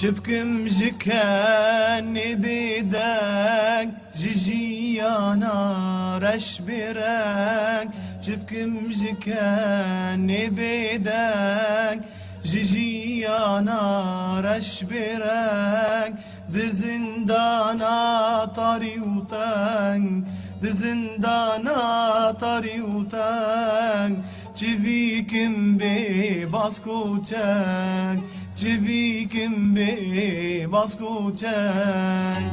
شبكم جكاني بيدك جيجيانا رش برك شبكم جكاني بيدك جيجيانا رش برك ذي زندانا طريوتك ذي زندانا طريوتك جيفيكم بي باسكوتك جيفيكم بي باسكوتك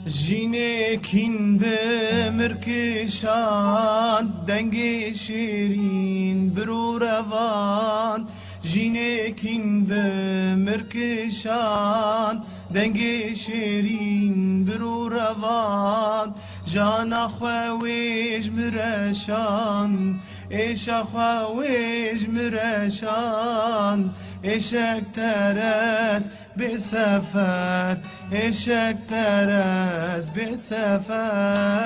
جینکین بمرکشان دنگ شیرین برو روان جینکین بمرکشان دنگ شیرین برو روان جانا خواهیج مرشان ایشا خواهیج مرشان ایشک ترس بسفر ایشک ترس بسفر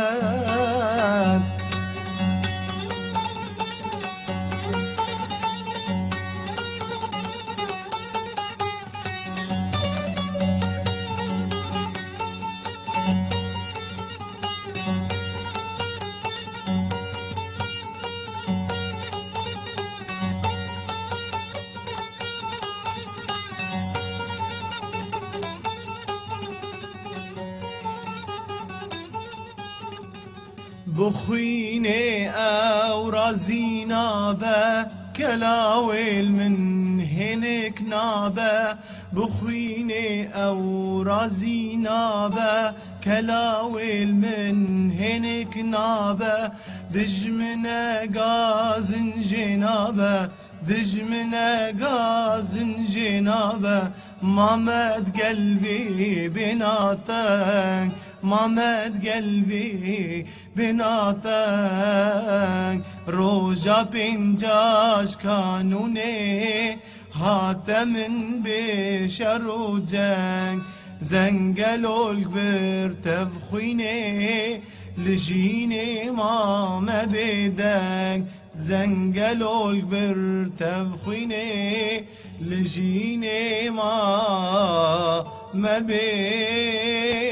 بخويني او رازينا با كلاويل من هنك نابا بخويني او رازينا با كلاويل من هنك نابا دج من غازن جنابا دج من غازن جنابا مامد قلبي بناطق مامد قلبي بناطق روجا بنجاش كانوني هات من بشروجك زنقلو الكبر تفخيني لجيني ماما بيدك زنقلو الكبر تفخيني لجيني ماما بيدك